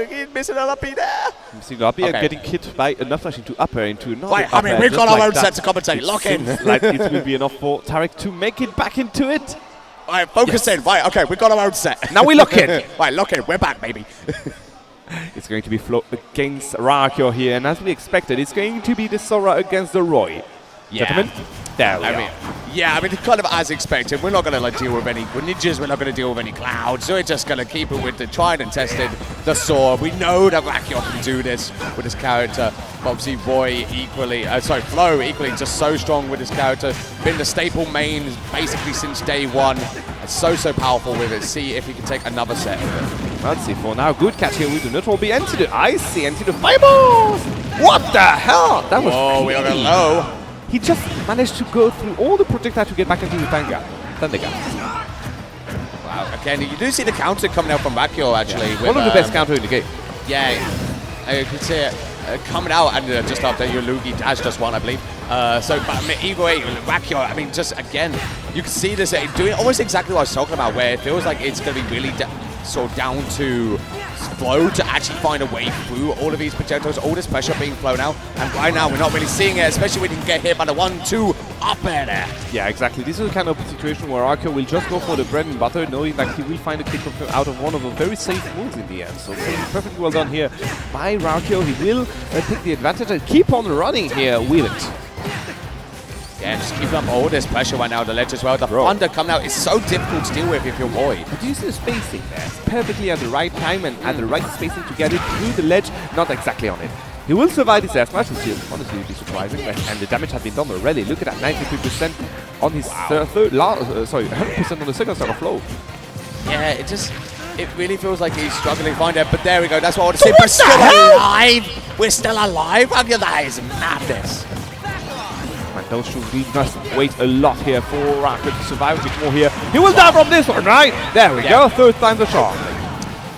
he's missing an up B there. Missing up here, getting hit by enough flash into upper into another. Wait, I mean, we've got our own set to compensate. Lock in. Like it will be enough for Tarek to make it back into it. All right, focus in. Right, okay, we've got our own set. Now we lock in. Right, lock in. We're back, baby. It's going to be Flo against Raarchyor here, and as we expected, it's going to be the Sora against the Roy. Yeah. Gentlemen, there we are. Yeah, I mean, kind of as expected. We're not going to like deal with any ninjas. We're not going to deal with any clouds. So we're just going to keep it with the tried and tested, the Sora. We know that Raarchyor can do this with his character. Obviously, Roy equally, Flo equally just so strong with his character. Been the staple main basically since day one. So powerful with it. See if he can take another set of it. Let's see for now. Good catch here with the neutral B into the icy, into the fireballs. What the hell? That was we are low. He just managed to go through all the projectiles to get back into the Thunder Gun. Wow, again, you do see the counter coming out from Raarchyor, actually. Yeah. One of the best counter in the game. Yeah, you can see it coming out, and just after your Lugi dash just one, I believe. But I mean, either way, Raarchyor, I mean, just again, you can see this doing almost exactly what I was talking about, where it feels like it's going to be really sort of down to Flo to actually find a way through all of these projectiles, all this pressure being flown out, and right now we're not really seeing it, especially when you can get hit by the 1-2 up there. Yeah, exactly. This is the kind of situation where Raarchyor will just go for the bread and butter, knowing that he will find a kick out of one of the very safe moves in the end. So perfectly well done here by Raarchyor. He will take the advantage and keep on running here with it. Yeah, just keeping up all this pressure right now, the ledge as well. The thunder coming out is so difficult to deal with if you're Boy. But do you see the spacing there? Perfectly at the right time and at the right spacing to get it through the ledge, not exactly on it. He will survive this air smash, which is honestly be surprising, and the damage has been done already. Look at that, 93% on his 100% on the second star of Flo. Yeah, it really feels like he's struggling to find it, but there we go, that's what I want to say. We're still alive! We're still alive? That is madness. And those should must wait a lot here for Raarchyor to survive a bit more here. He will die from this one, right? There we go, third time the charm.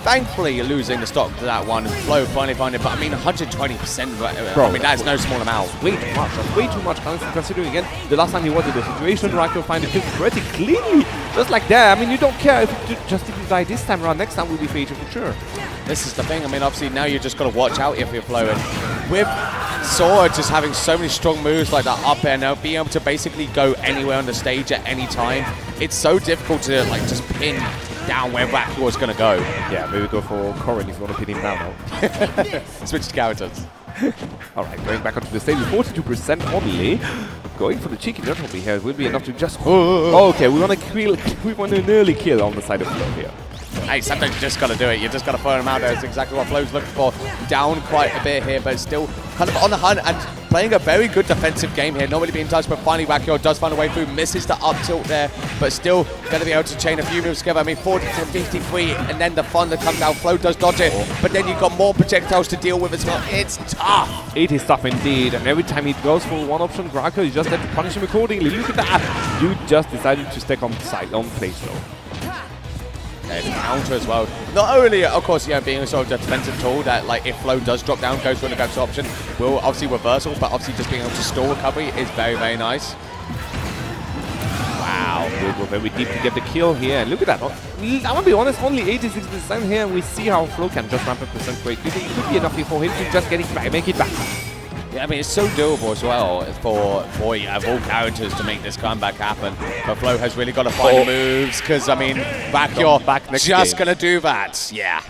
Thankfully, you're losing the stock to that one. Flo finally find it, but I mean, 120%. Bro, I mean, that's no small amount. Way too much. That's way too much. Considering again, the last time he was in the situation, Raarchyor find it pretty cleanly, just like that. I mean, you don't care if you die this time around. Next time will be Fatal for sure. This is the thing. I mean, obviously now you just got to watch out if you're Flo. And with Sora just having so many strong moves like that up air now, being able to basically go anywhere on the stage at any time, it's so difficult to like just pin down where Raarchyor is going to go. Yeah, maybe go for Corin if you want to pin him down now. Switch to characters. Alright, going back onto the stage with 42% only. Going for the cheeky neutral here. It will be enough to just... okay, we want to nearly kill on the side of Flo here. Hey, sometimes you just got to do it. You just got to throw him out there. It's exactly what Flo's looking for. Down quite a bit here, but still kind of on the hunt and playing a very good defensive game here. Not really being touched, but finally Raarchyor does find a way through. Misses the up tilt there, but still going to be able to chain a few moves together. I mean, 40 to 53, and then the thunder comes out. Flo does dodge it, but then you've got more projectiles to deal with as well. It's tough. It is tough indeed, and every time he goes for one option, Raarchyor, you just have to punish him accordingly. Look at that. You just decided to stick on place though. The counter as well. Not only, of course, being a sort of defensive tool that, like, if Flo does drop down, goes for an aggressive option, will obviously reversal, but obviously just being able to stall recovery is very, very nice. Wow. We'll go very deep to get the kill here, and look at that. I'm gonna be honest, only 86% here, and we see how Flo can just ramp up percent rate. It could be enough for him to just get it back, make it back. Yeah, I mean, it's so doable as well for Boy of all characters to make this comeback happen. But Flo has really got to find the moves because, I mean, Raarchyor just going to do that. Yeah.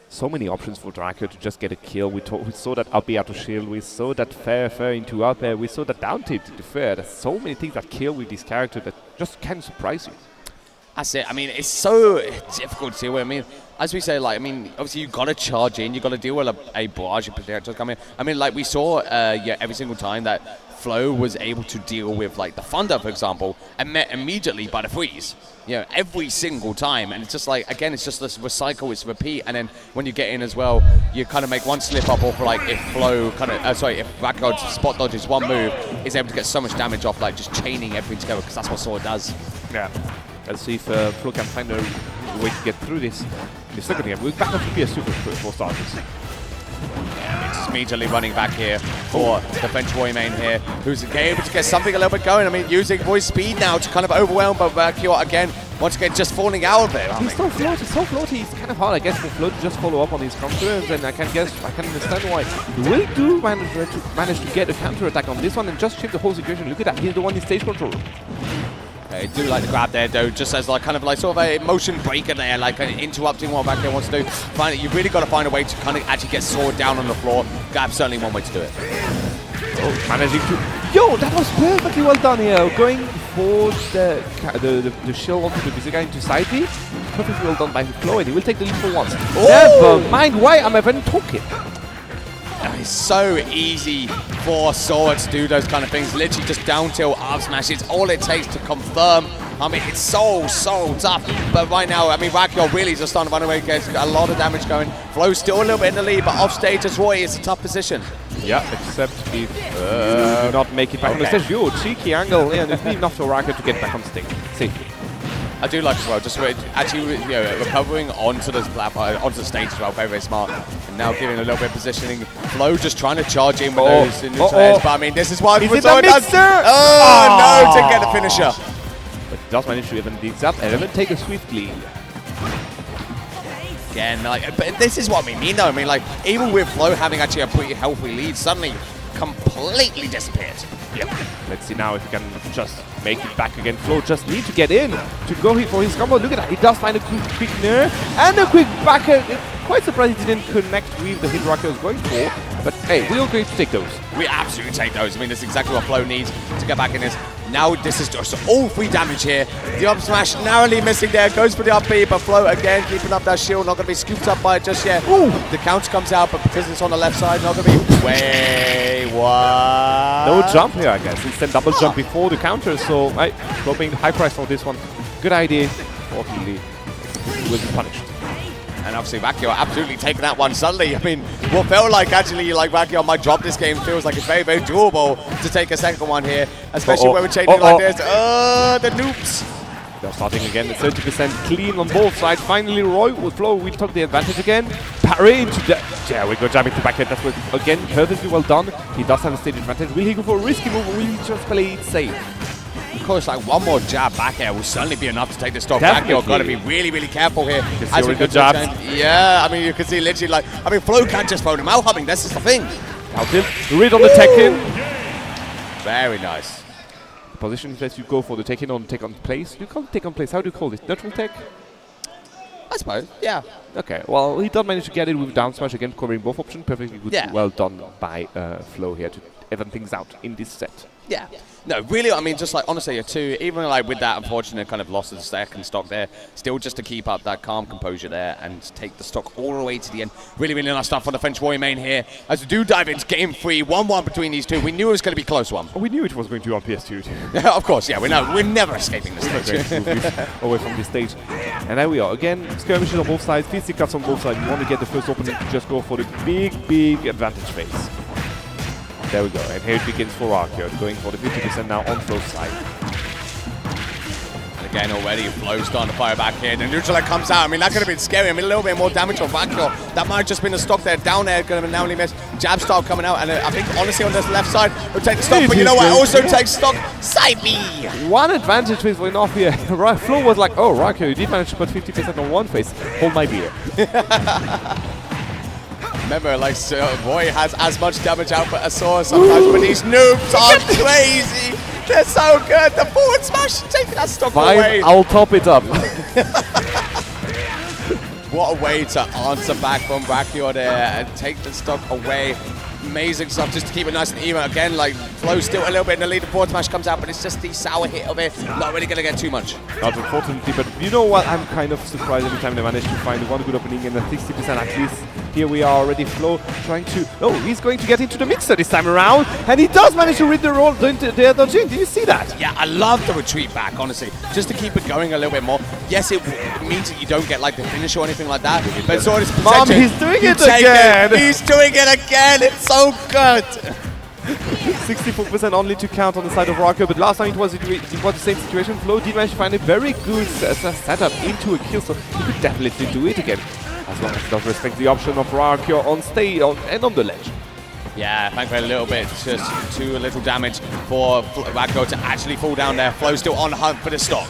So many options for Raarchyor to just get a kill. We saw that up out of shield. We saw that fair into up air. We saw that down tip to the fair. There's so many things that kill with this character that just can surprise you. That's it. I mean, it's so difficult to deal with. I mean, as we say, like, I mean, obviously you got to charge in. You got to deal with a barrage of projectiles coming in. I mean, like we saw, every single time that Flo was able to deal with, like, the thunder, for example, and met immediately by the freeze. Every single time. And it's just like, again, it's just this recycle, it's repeat. And then when you get in as well, you kind of make one slip up, or for like if Flo kind of, if Raarchyor spot dodges one move, is able to get so much damage off, like just chaining everything together, because that's what Sora does. Yeah. Let's see if Flo can find a way to get through this. The second game, we're back up to PS2 for starters. Yeah, it's just immediately running back here for the French boy main here, who's able to get something a little bit going. I mean, using voice speed now to kind of overwhelm, but Raarchyor again once again, just falling out of it. He's so floaty, it's kind of hard, I guess, for Flo to just follow up on his counters, and I can understand why. He will manage to get a counter attack on this one and just shift the whole situation. Look at that, he's the one in stage control. I do like the grab there, though, just as like kind of like sort of a motion breaker there, like interrupting what back there wants to do. You really got to find a way to kind of actually get Sora down on the floor. Grab's certainly one way to do it. Oh, managing to... Yo, that was perfectly well done here. Going for the shield onto the busy guy into side B. Perfectly well done by Flo, and he will take the lead for once. Oh! Never mind why I'm even talking. It's so easy for Sora to do those kind of things. Literally just down tilt, up smash. It's all it takes to confirm. I mean, it's so tough. But right now, I mean, Raarchyor really just starting to run away. Gets a lot of damage going. Flo's still a little bit in the lead, but off stage as Roy, it's a tough position. Yeah, except if do not make it back on the stage. Yo, cheeky angle, and it's enough for Raarchyor to get back on stage safely. I do like as well, just actually recovering onto the platform, onto the stage as well, very, very smart. And now giving a little bit of positioning. Flo just trying to charge in with those neutral airs, but I mean, this is what Sora does. Oh, no, to get the finisher. But he does manage to even beat up and even take a swift lead. Again, like, but this is what we mean though. I mean, like, even with Flo having actually a pretty healthy lead, suddenly completely disappeared. Yep. Let's see now if he can just make it back again. Flo just need to get in to go for his combo. Look at that. He does find a quick nair and a quick backer. Quite surprised he didn't connect with the hit Raarchyor was going for. But hey, we're going to take those. We absolutely take those. I mean, that's exactly what Flo needs to get back in this. Now this is just all free damage here. The up smash narrowly missing there. Goes for the up B, but Flo again keeping up that shield. Not going to be scooped up by it just yet. Ooh. The counter comes out, but because it's on the left side, not going to be... Wait, what? No jump here, I guess. Instead double jump before the counter. So, Flo paying the high price for this one. Good idea. Fortunately, will be punished. And obviously Raarchyor absolutely taking that one suddenly. I mean, what felt like actually like Raarchyor might drop this game feels like it's very, very doable to take a second one here, especially when we're changing like this. The noobs. They're starting again at 30% clean on both sides. Finally, Roy with Flo will take the advantage again. Parry into the... Yeah, we go jamming to backhand. That's what, again, perfectly well done. He does have a stage advantage. Will he go for a risky move or will he just play it safe? Of course, like one more jab back air will certainly be enough to take the stock. Raarchyor got to be really, really careful here. As we go jabs. Yeah, I mean, you can see literally like, I mean, Flo can't just phone him out. I mean, this is the thing. Out in. Read on the tech-in. Very nice. Position lets you go for the take-in on take on place. You can't take on place. How do you call this? Neutral tech? I suppose, yeah. Okay, well, he did manage to get it with down smash again, covering both options. Perfectly good. Yeah. Well done by Flo here to even things out in this set. Yeah. No, really, I mean, just like, honestly, even like with that unfortunate kind of loss of the second stock there, still just to keep up that calm composure there and take the stock all the way to the end. Really, really nice stuff for the French Warrior main here. As we do dive into game 3, 1-1 between these two. We knew it was going to be a close one. We knew it was going to be on PS2. Yeah, of course, yeah, we're never escaping this stage. Away from this stage. And there we are. Again, skirmishes on both sides, fisticuffs on both sides. You want to get the first opening to just go for the big advantage phase. There we go, and here it begins for Raarchyor, going for the 50% now on Flo's side. And again, already Flo starting to fire back here. The neutral air comes out. I mean, that could have been scary. I mean, a little bit more damage on Raarchyor. That might have just been the stock there. Down air, going to narrowly miss. Jab style coming out, and I think, honestly, on this left side, will take the stock. But you know what? Also takes stock. Side B! One advantage phase went off here. Flo was like, oh, Raarchyor, you did manage to put 50% on one phase. Hold my beer. Remember, like, Roy has as much damage output as Sora sometimes, but these noobs are crazy. They're so good. The forward smash, taking that stock away. I'll top it up. What a way to answer back from Raarchyor there and take the stock away. Amazing stuff just to keep it nice and even. Again, like, Flo still a little bit in the lead. The forward smash comes out, but it's just the sour hit of it. Not really going to get too much. Not unfortunately, but you know what? I'm kind of surprised every time they manage to find one good opening and a 60% at least. Here we are already, Flo trying to... Oh, he's going to get into the mixer this time around. And he does manage to read the roll. The dodging. Did you see that? Yeah, I love the retreat back, honestly. Just to keep it going a little bit more. Yes, it means that you don't get like the finish or anything like that. But it's sort of Mom, he's doing it again. He's doing it again. It's so good. 64% only to count on the side of Raarchyor, but last time it was the same situation. Flo did manage to find a very good setup into a kill, so he could definitely do it again. As long as he does respect the option of Raarchyor on stage and on the ledge. Yeah, thankfully a little bit, just too little damage for Raarchyor to actually fall down there. Flo still on hunt for the stock.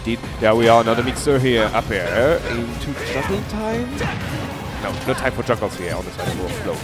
Indeed. There we are, another mixer here, up here, into juggling time. No time for juggles here on the side of Flow.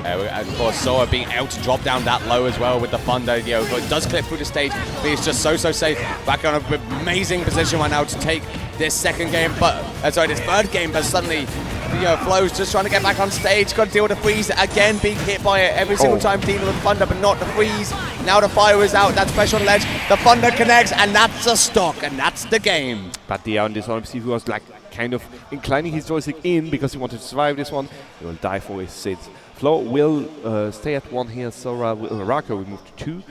Of course, Sora being able to drop down that low as well with the Thunder, you know, but it does clip through the stage, but he's just so safe. Back on an amazing position right now to take this second game, but, sorry, this third game, but suddenly, you know, Flow's just trying to get back on stage, got to deal with the freeze, again being hit by it every single time, dealing with Thunder, but not the freeze. Now the fire is out, that's pressure on the ledge, the Thunder connects, and that's a stock, and that's the game. But the on this one, he was like kind of inclining his joystick in because he wanted to survive this one. He will die for his sins. Flo will stay at 1 here. Sora, Raarchyor will move to 2.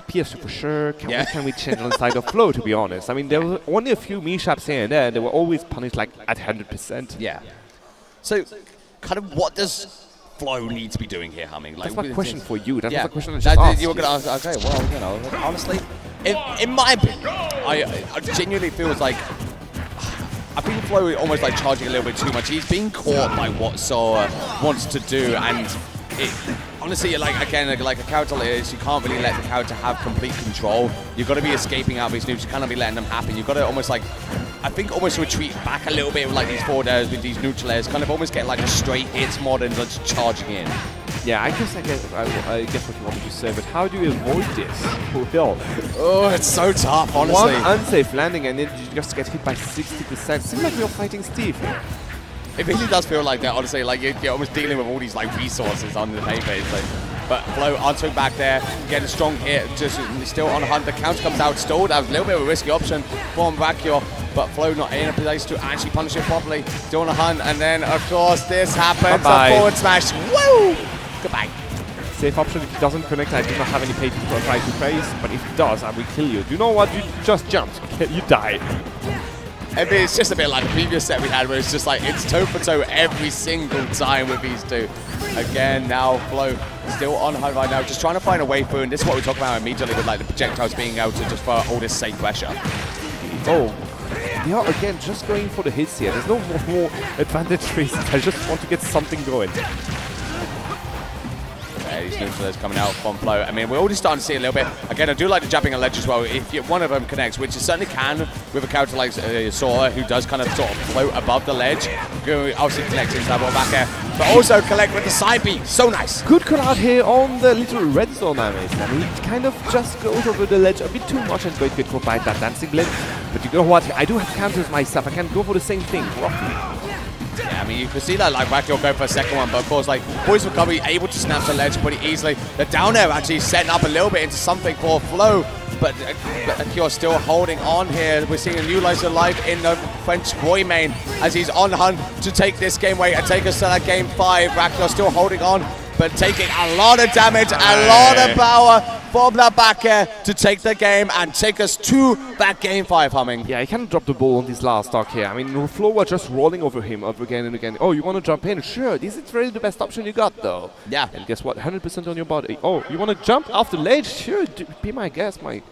PS2 for sure. Can we change on the side of Flo, to be honest? I mean, there were only a few mishaps here and there. They were always punished like at 100%. Yeah. So, kind of what does Flo need to be doing here, Humming? Like, that's my question for you. That was the question I just asked. You were going to ask, okay, well, you know, honestly, in my opinion, I genuinely feels like I think Flo is almost like charging a little bit too much. He's being caught by what Sora wants to do, and honestly, like again, like a character like this, you can't really let the character have complete control. You've got to be escaping out of these noobs. You can't be letting them happen. You've got to almost like, I think, almost retreat back a little bit with like these forward airs, with these neutral airs, kind of almost get like a straight hits mod and just charging in. Yeah, I guess what you wanted to say, but how do you avoid this? Oh, it's so tough, honestly. One unsafe landing and then you just get hit by 60%. Seems like you're fighting Steve. It really does feel like that, honestly. Like you're almost dealing with all these like resources on the paper. But Flo answering back there, getting a strong hit, just still on a hunt. The counter comes out stalled. That was a little bit of a risky option from Raarchyor, but Flo not in a place to actually punish it properly. Still on a hunt, and then of course this happens. A forward smash. Woo! Goodbye. Safe option if he doesn't connect. I do not have any patience for trying to phase, but if he does, I will kill you. Do you know what? You just jumped. You die. I mean, it's just a bit like the previous set we had, where it's just like it's toe for toe every single time with these two. Again, now Flo still on hunt right now, just trying to find a way through, and this is what we talk about immediately with like the projectiles being able to just throw all this safe pressure. Oh. They are again just going for the hits here. There's no more advantage reasons. I just want to get something going. These neutrals coming out from Flo. I mean, we're already starting to see a little bit. Again, I do like the jabbing on ledge as well. If one of them connects, which it certainly can with a character like Sora, who does kind of sort of float above the ledge. Obviously connect into that ball back air, but also collect with the side B. So nice. Good call out here on the little red zone animation. And he kind of just goes over the ledge a bit too much and going to get caught by that dancing blend. But you know what? I do have counters myself. I can go for the same thing, roughly. Yeah, I mean, you can see that like Raarchyor go for a second one, but of course, like Boys Recovery able to snap the ledge pretty easily. The down air actually setting up a little bit into something for Flo, but Raarchyor still holding on here. We're seeing a new life alive in the French Roy main as he's on hunt to take this game away and take us to that game 5. Raarchyor still holding on, but taking a lot of damage, a lot of power from the back air to take the game and take us to that game 5, Humming. Yeah, he kind of dropped the ball on this last stock here. I mean, Flo was just rolling over him up again and again. Oh, you want to jump in? Sure, this is really the best option you got, though. Yeah. And guess what? 100% on your body. Oh, you want to jump after ledge? Sure, be my guest, my.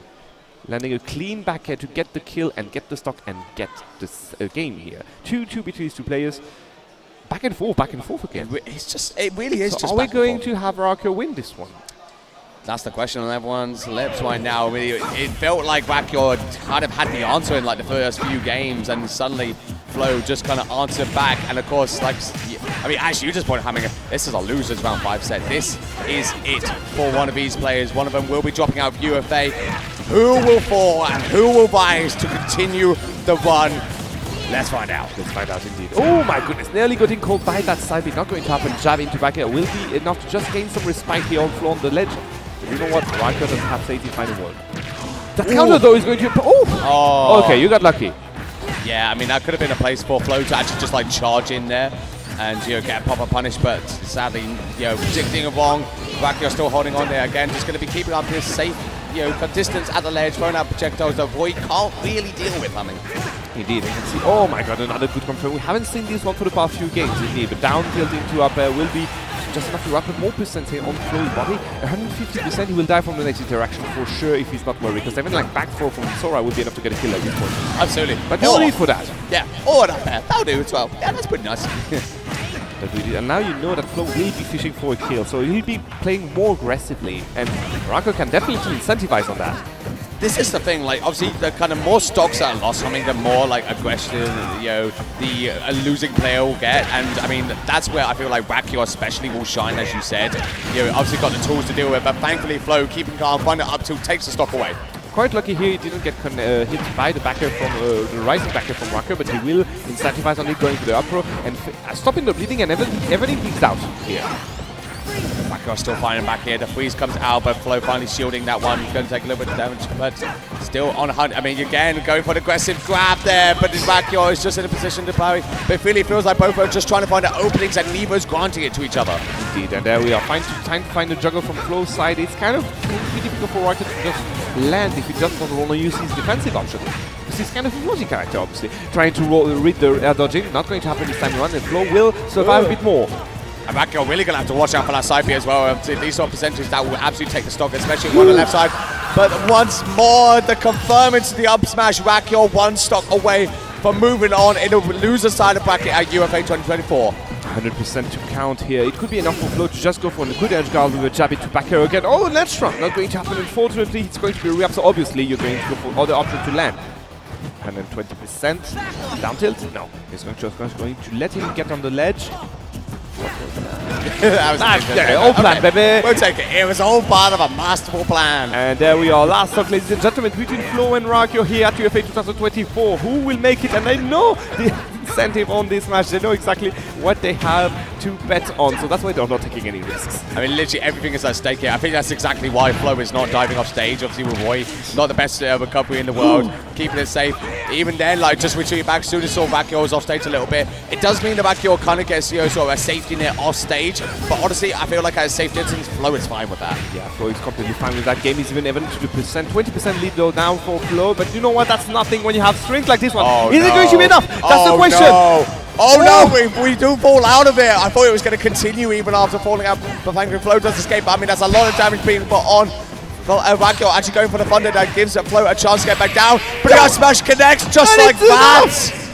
Landing a clean back air to get the kill and get the stock and get this game here. 2-2 between these two players. Back and forth again. It's just, it really is so just are we going to have Raarchyor win this one? That's the question on everyone's lips right now. I mean, it felt like Raarchyor kind of had the answer in like the first few games, and suddenly Flo just kind of answered back. And of course, like, I mean, actually, you just pointed Hamming, this is a loser's round 5 set. This is it for one of these players. One of them will be dropping out of UFA. Who will fall and who will rise to continue the run? Let's find out. Let's find out indeed. Oh my goodness, nearly getting caught by that side B. Not going to happen. Jab into back air will be enough to just gain some respite here on Flo on the ledge. But you know what? Raarchyor doesn't have safety final word. That counter though is going to... Oh! Okay, you got lucky. Yeah, I mean, that could have been a place for Flo to actually just like charge in there and, you know, get a proper punish, but sadly, you know, predicting it wrong. Raarchyor still holding on there again, just going to be keeping up this safe, you know, distance at the ledge, throwing out projectiles that Roy can't really deal with, I mean. Indeed, I can see. Oh my god, another good confirm. We haven't seen this one for the past few games, indeed. But down tilt into up air will be just enough to wrap up more percent here on Flo's body. 150%, he will die from the next interaction for sure if he's not worried. Because even like back throw from Sora would be enough to get a kill at this point. Absolutely. But no need for that. Yeah, or up air. That'll do as well. Yeah, that's pretty nice. And now you know that Flo will be fishing for a kill, so he'll be playing more aggressively. And Raarchyor can definitely incentivize on that. this is the thing, like, obviously, the kind of more stocks that are lost, I mean, the more, like, aggression, you know, the losing player will get, and, I mean, that's where I feel like Raarchyor especially will shine, as you said. You know, obviously got the tools to deal with, but thankfully, Flow, keeping calm, finding it up to, takes the stock away. Quite lucky here, he didn't get hit by the backer from the rising backer from Raarchyor, but he will incentivize on it, going for the up throw and stopping the bleeding, and everything peaks out here. Raarchyor still fighting back here. The freeze comes out, but Flow finally shielding that one. Going to take a little bit of damage, but still on hunt. I mean, again, going for an aggressive grab there, but Raarchyor is just in a position to parry. But it really feels like both are just trying to find the openings, and neither's granting it to each other. Indeed, and there we are. Trying to find the juggle from Flow's side. It's kind of pretty difficult for Raarchyor to just land if he just doesn't want to use his defensive option. Because he's kind of a floating character, obviously. Trying to read the air dodging. Not going to happen this time around, and Flow will survive a bit more. And Raarchyor really going to have to watch out for that side B as well. These sort of percentages that will absolutely take the stock, especially on the left side. But once more, the confirm into the up smash. Raarchyor one stock away from moving on in the loser side of bracket at UFA 2024. 100% to count here. It could be enough for Flow to just go for a good edge guard with a jab into back air again. Oh, ledge trap! Not going to happen, unfortunately. It's going to be a re-up, so obviously you're going to go for other option to land. 120%. Down tilt? No. He's going to let him get on the ledge. All plan, baby. We'll take it. It was all part of a masterful plan. And there we are. Last stock, ladies and gentlemen, between Flow and Raarchyor here at UFA 2024. Who will make it? And they know the incentive on this match. They know exactly what they have to bet on. So that's why they're not taking any risks. I mean, literally everything is at stake here. I think that's exactly why Flow is not diving off stage. Obviously, with Roy, not the best recovery in the world, keeping it safe. Even then, like, just retreating back. As soon as saw Raarchyor was off stage a little bit, it does mean that Raarchyor kind of gets, you know, sort of a safety net off stage. But honestly, I feel like at a safe distance, Flow is fine with that. Yeah, Flow is completely fine with that. Game is even to the percent. 20% lead though now for Flow. But you know what? That's nothing when you have strings like this one. Oh, is it going to be enough? That's the question. No. Oh no, we do fall out of it. I thought it was going to continue even after falling out. But thankfully, Flow does escape. I mean, that's a lot of damage being put on. Raarchyor actually going for the thunder that gives Flow a chance to get back down. But the smash connects just like that.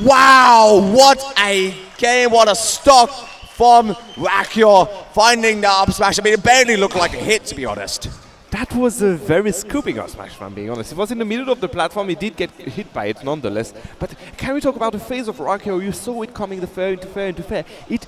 Wow, what a game, what a stock from Raarchyor finding the up smash. I mean, it barely looked like a hit, to be honest. That was a very scooping up smash, if I'm being honest. It was in the middle of the platform. He did get hit by it nonetheless. But can we talk about the phase of Raarchyor? You saw it coming the fair into fair into fair. It